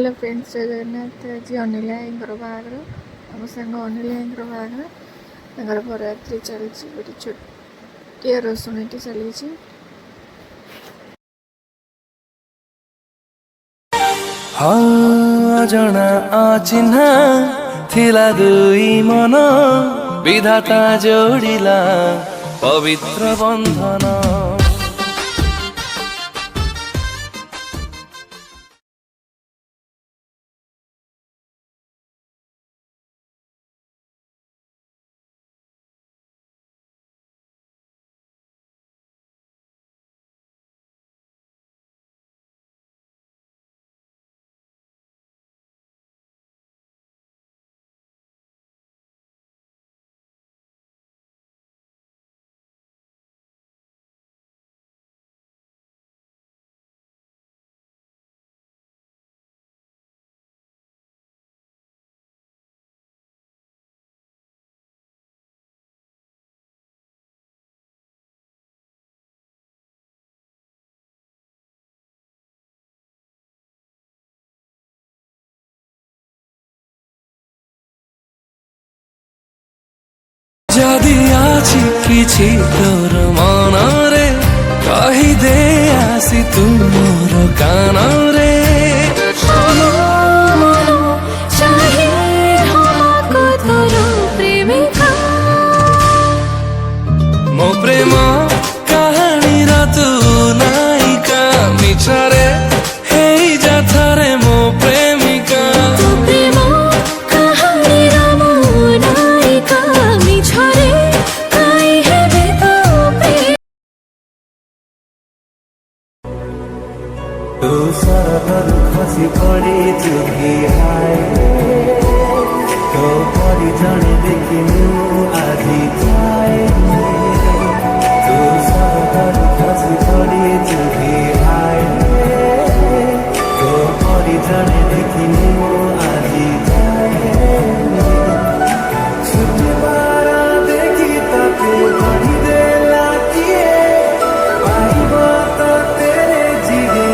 Hello friends, जय जगन्नाथ। आज अनिल भाईଙ୍କର ବାହାଘର, ଆମ ସାଙ୍ଗ ଅନିଲ ଭାଇଙ୍କର ବାହାଘର। ତାଙ୍କର ବରଯାତ୍ରୀ ଚାଲିଛି, ଗୋଟେ ଛୋଟିଆ ରୋଷଣୀଟି ଚାଲିଛି। ଜଣା ଅଚିହ୍ନା ଥିଲା ଦୁଇ ମନ, ବିଧାତା ଯୋଡ଼ିଲା ପବିତ୍ର ବନ୍ଧନ। যদি ଅଛି କିଛି ତୋର ମନରେ, କହିଦେ ଆସି ତୁ ମୋର କାନରେ। ମୋ ପ୍ରେମ କାହାଣୀର ତୁ ନାୟିକା, ମିଛରେ ହେଇଯା ଥରେ ମୋ ପ୍ରେମିକା। तू सरगरु खसी पड़ीचु कि हाय, तो परी जणे देखिनु आजी जाए। तू सरगरु खसी पड़ीचु कि हाय, तो परी जणे देखिनु आजी जाए। छुट्टी बारा देखी ताके बड़ी देला किए, पाइब तो तेरे जिगे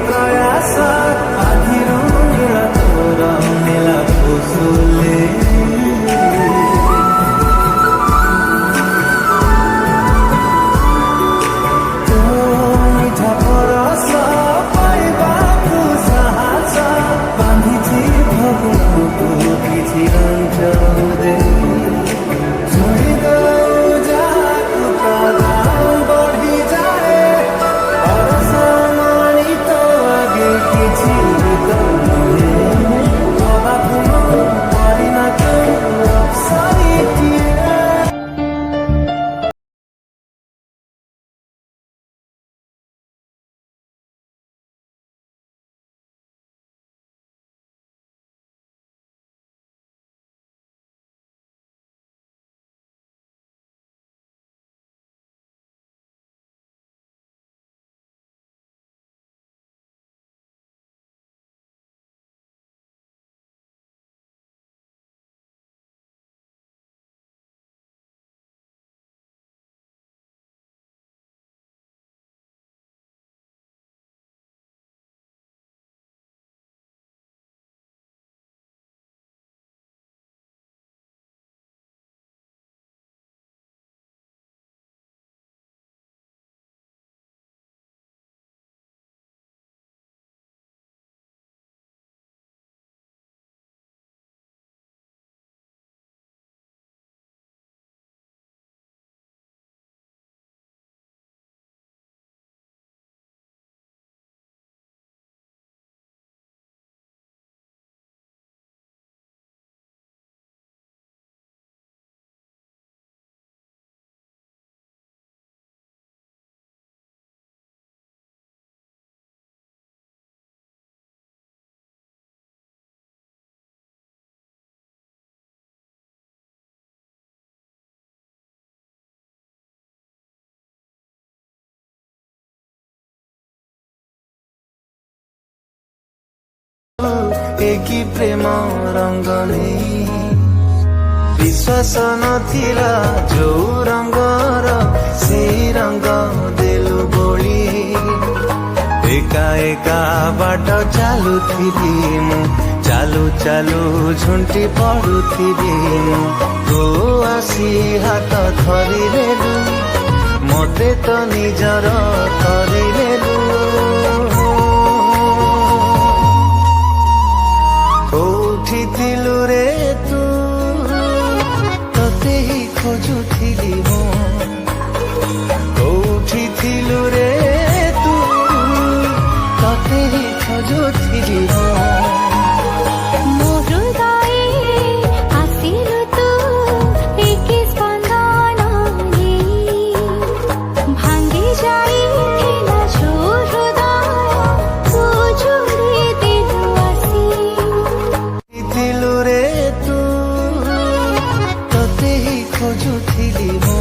प्रयास आधिरो मेरा तोरा मेला फुसुले। तो मिठा परस पाइबा तू साहस, बांधिछि भगवानକୁ କିଛି ଅଞ୍ଚଳରେ। ଛୁଇଁ ଦଉ ଯାହାକୁ ତା ଦାମ ବଢ଼ିଯାଏ, ଅରସ ମାଣି ତ ଆଗେ କିଛି कि प्रेम रंग नहीं विश्वास नथिला जो रंगर से रंग देलु बोली एका एका बाट चालुथिबी मु चालू चालू झुंटी पड़ुथिबी मु तू आसी हाथ धरिलेलु मते तो निजर करिलेलु कोठी थिलु रे तू तते ही खोजुथिली मु कोठी थिलु रे तू तते ही खोजुथिली मु खोजुथिली मु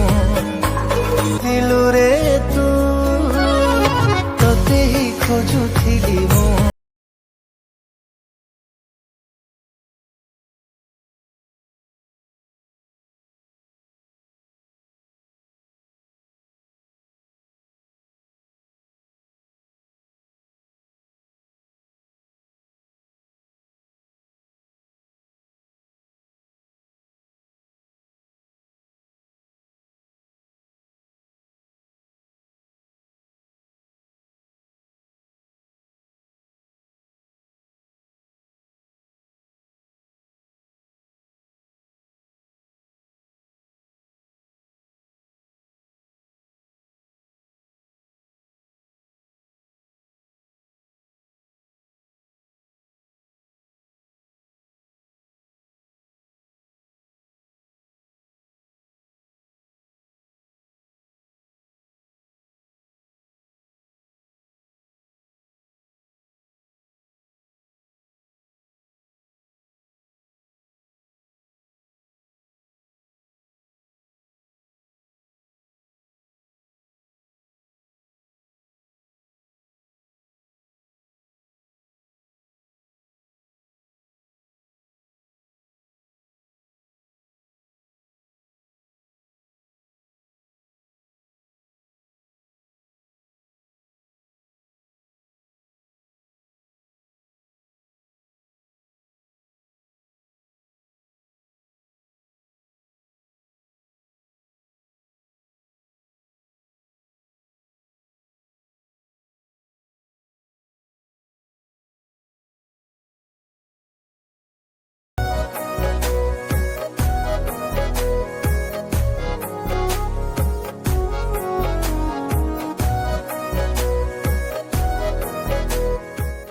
दिलु रे तू तते ही खोजुथिली मु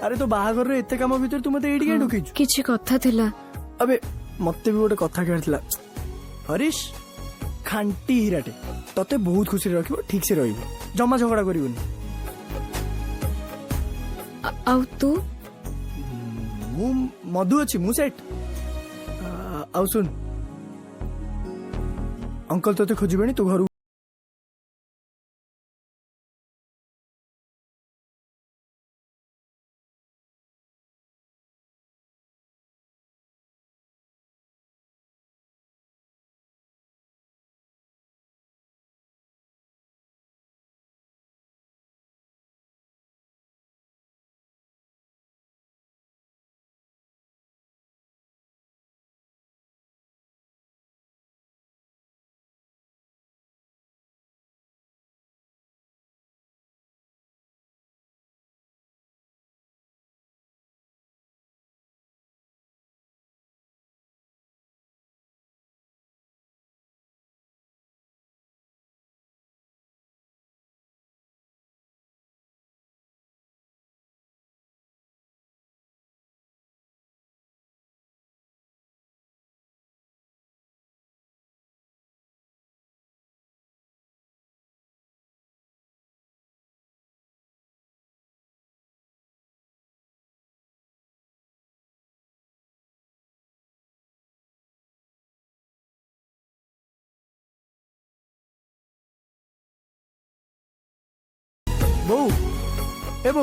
अरे तो बाहागर एते काम भीतर तू मते एडी के ढुकीଛୁ किछि कथा थिला अबे मते भी गोटे कथा कहला हरीश खांटी हीराटे तते बहुत खुशी रखिबो ठीक से रहिबो जमा झगड़ा करिवनी आउ तू मु मधु अछि मु सेट आउ सुन अंकल तते खोजिबेनी तू घर बो ए बो